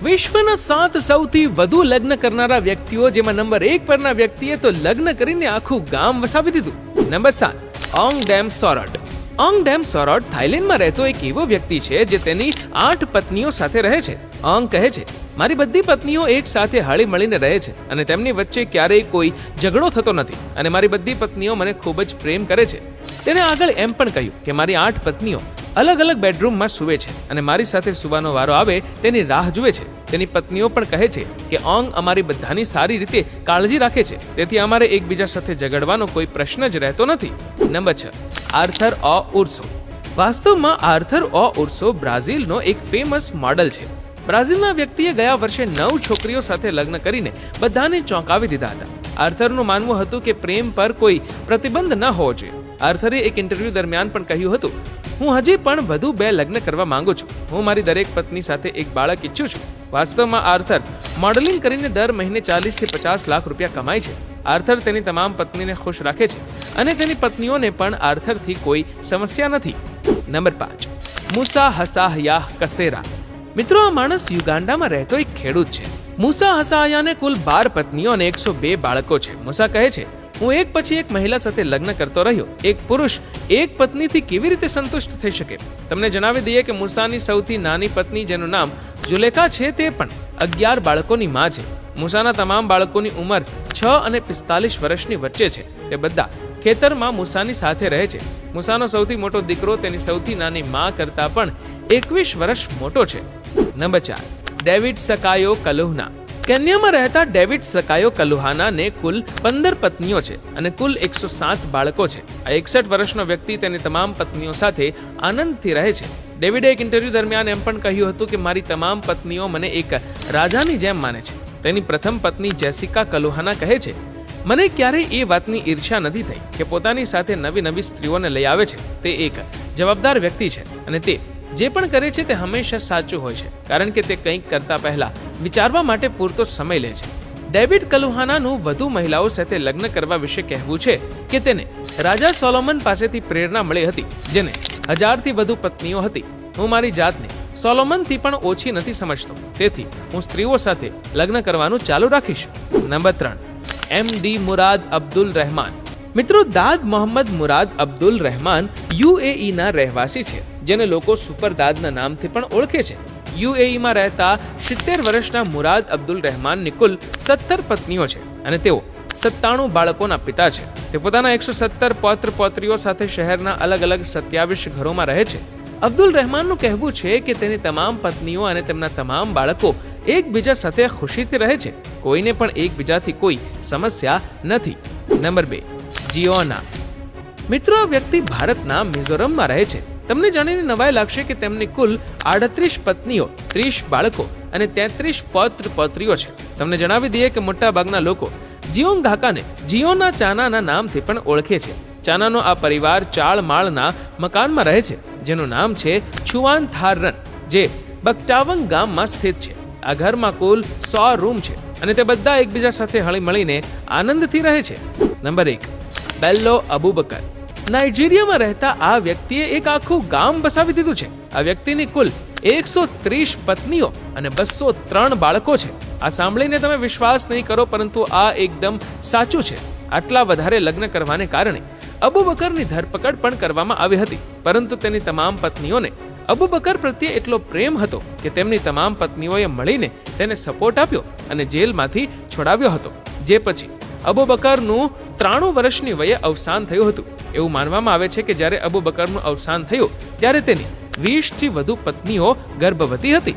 વિશ્વના 7 સૌથી વધુ લગ્ન કરનારા વ્યક્તિઓ, જેમાં નંબર 1 પરના વ્યક્તિએ તો લગ્ન કરીને આખું ગામ વસાવી દીધું. નંબર 7, ઓંગડેમ સોરટ. ઓંગડેમ સોરટ થાઇલેન્ડમાં રહેતો એક એવો વ્યક્તિ છે જે તેની 8 પત્નીઓ સાથે રહે છે. ઓંગ કહે છે, મારી બધી પત્નીઓ એક સાથે હળી મળીને રહે છે અને તેમની વચ્ચે ક્યારેય કોઈ ઝઘડો થતો નથી અને મારી બધી પત્નીઓ મને ખૂબ જ પ્રેમ કરે છે. તેને આગળ એમ પણ કહ્યું કે મારી 8 પત્નીઓ અલગ અલગ બેડરૂમમાં સૂવે છે અને મારી સાથે સૂવાનો વારો આવે તેની રાહ જુએ છે. તેની પત્નીઓ પણ કહે છે કે ઓંગ અમારી બધાની સારી રીતે કાળજી રાખે છે, તેથી અમારે એકબીજા સાથે ઝઘડવાનો કોઈ પ્રશ્ન જ રહેતો નથી. નંબર 6, આર્થર ઓ ઉર્સો. વાસ્તવમાં આર્થર ઓ ઉર્સો બ્રાઝિલનો એક ફેમસ મોડલ છે. બ્રાઝિલના વ્યક્તિએ ગયા વર્ષે 9 છોકરીઓ સાથે લગ્ન કરીને બધાને ચોંકાવી દીધા હતા. આર્થરનું માનવું હતું કે પ્રેમ પર કોઈ પ્રતિબંધ ન હોવો જોઈએ. આર્થરે એક ઇન્ટરવ્યૂ દરમિયાન પણ કહ્યું હતું, હું હજી પણ વધુ 2 લગ્ન કરવા માંગુ છું. હું મારી દરેક પત્ની સાથે એક બાળક ઈચ્છું છું. વાસ્તવમાં આર્થર મોડલિંગ કરીને દર મહિને 40 થી 50 લાખ રૂપિયા કમાય છે. આર્થર તેની તમામ પત્નીને ખુશ રાખે છે અને તેની પત્નીઓને પણ આર્થરથી કોઈ સમસ્યા નથી. નંબર 5, મુસા હસાહયાહ કસેરા. મિત્રો, આ માણસ યુગાન્ડામાં રહેતો એક ખેડૂત છે. મુસા હસાહયાને કુલ 12 પત્નીઓ અને 102 બાળકો છે. મુસા કહે છે, હું એક પછી એક મહિલા સાથે લગ્ન કરતો રહ્યો. એક પુરુષ એક પત્નીથી કેવી રીતે સંતુષ્ટ થઈ શકે? તમને જણાવી દઈએ કે મુસાની સૌથી નાની પત્ની, જેનું નામ જુલેખા છે, તે પણ 11 બાળકોની માં છે. મુસાના તમામ બાળકોની ઉંમર 6 અને 45 વર્ષની વચ્ચે છે. તે બધા ખેતરમાં મુસાની સાથે રહે છે. મુસાનો સૌથી મોટો દીકરો તેની સૌથી નાની માં કરતાં પણ 21 વર્ષ મોટો છે. Number 4, David સકાયો કલુહના. કેન્યામાં રહેતા ડેવિડ સકાયો કલુહાનાને કુલ 15 પત્નીઓ છે અને કુલ 107 બાળકો છે. આ 61 વર્ષનો વ્યક્તિ તેની તમામ પત્નીઓ સાથે આનંદથી રહે છે. ડેવિડે એક ઇન્ટરવ્યૂ દરમિયાન એમ પણ કહ્યું હતું કે મારી તમામ પત્નીઓ મને એક રાજાની જેમ માને છે. તેની પ્રથમ પત્ની જેસિકા કલુહાના કહે છે, મને ક્યારેય એ વાતની ઈર્ષ્યા નથી થઈ કે પોતાની સાથે નવી સ્ત્રીઓને લઈ આવે છે. તે એક જવાબદાર વ્યક્તિ છે અને તે જે પણ કરે છે તે હંમેશા સાચું હોય છે, કારણ કે તે કંઈક કરતા પહેલા વિચારવા માટે પૂરતો સમય લે છે. ડેવિડ કલુહાનાનું વધુ મહિલાઓ સાથે લગ્ન કરવા વિશે કહેવું છે કે તેને રાજા સોલોમન પાસેથી પ્રેરણા મળી હતી, જેને 1000થી વધુ પત્નીઓ હતી. હું મારી જાતને સોલોમનથી પણ ઓછી નથી સમજતો, તેથી હું સ્ત્રીઓ સાથે લગ્ન કરવાનું ચાલુ રાખીશ. નંબર 3, એમડી મુરાદ અબ્દુલ રહેમાન. મિત્રો, દાદ મોહમ્મદ મુરાદ અબ્દુલ રહેમાન યુએઈના રહેવાસી છે, જેને લોકો સુપર દાદના નામથી પણ ઓળખે છે. યુએઈમાં રહેતા 70 વર્ષના મુરાદ અબ્દુલ રહેમાનની કુલ 17 પત્નીઓ છે અને તેઓ 97 બાળકોના પિતા છે. તે પોતાના 117 પૌત્ર પૌત્રીઓ સાથે શહેરના અલગ અલગ 27 ઘરોમાં રહે છે. અબ્દુલ રહેમાનનું કહેવું છે કે તેની તમામ પત્નીઓ અને તેમના તમામ બાળકો એકબીજા સાથે ખુશીથી રહે છે. કોઈને પણ એકબીજાથી કોઈ સમસ્યા નથી. નંબર 2, જીઓના. મિત્રો, આ વ્યક્તિ ભારતના મિઝોરમમાં રહે છે. તમને જાણીને નવાઈ લાગશે કે તેમની કુલ 38 પત્નીઓ, 30 બાળકો અને 33 પૌત્ર પૌત્રીઓ છે. તમને જણાવી દઈએ કે મોટાભાગના લોકો જીઓંગ ઘાકાને જીઓના ચાનાના નામથી પણ ઓળખે છે. ચાનાનો આ પરિવાર 4 માળના મકાનમાં રહે છે, જેનું નામ છે છુવાન થારરન, જે બકટાવંગ ગામમાં સ્થિત છે. આ ઘરમાં કુલ 100 રૂમ છે અને તે બધા એકબીજા સાથે હળી મળીને આનંદથી રહે છે. નંબર 1, બેલ્લો અબુબકર. નાઇજીરિયામાં રહેતા આ વ્યક્તિએ એક આખું ગામ બસાવી દીધું છે. આ વ્યક્તિની કુલ 130 પત્નીઓ અને 203 બાળકો છે. આ સાંભળીને તમે વિશ્વાસ નહીં કરો, પરંતુ આ એકદમ સાચું છે. આટલા વધારે લગ્ન કરવાને કારણે અબુબકરની ધરપકડ પણ કરવામાં આવી હતી, પરંતુ તેની તમામ પત્નીઓને અબુબકર પ્રત્યે એટલો પ્રેમ હતો કે તેમની તમામ પત્નીઓએ મળીને તેને સપોર્ટ આપ્યો અને જેલમાંથી છોડાવ્યો હતો. જે પછી અબુબકરનું 93 વર્ષની વયે અવસાન થયું હતું. એવું માનવામાં આવે છે કે જ્યારે અબુબકરનું અવસાન થયું ત્યારે તેની 20થી વધુ પત્નીઓ ગર્ભવતી હતી.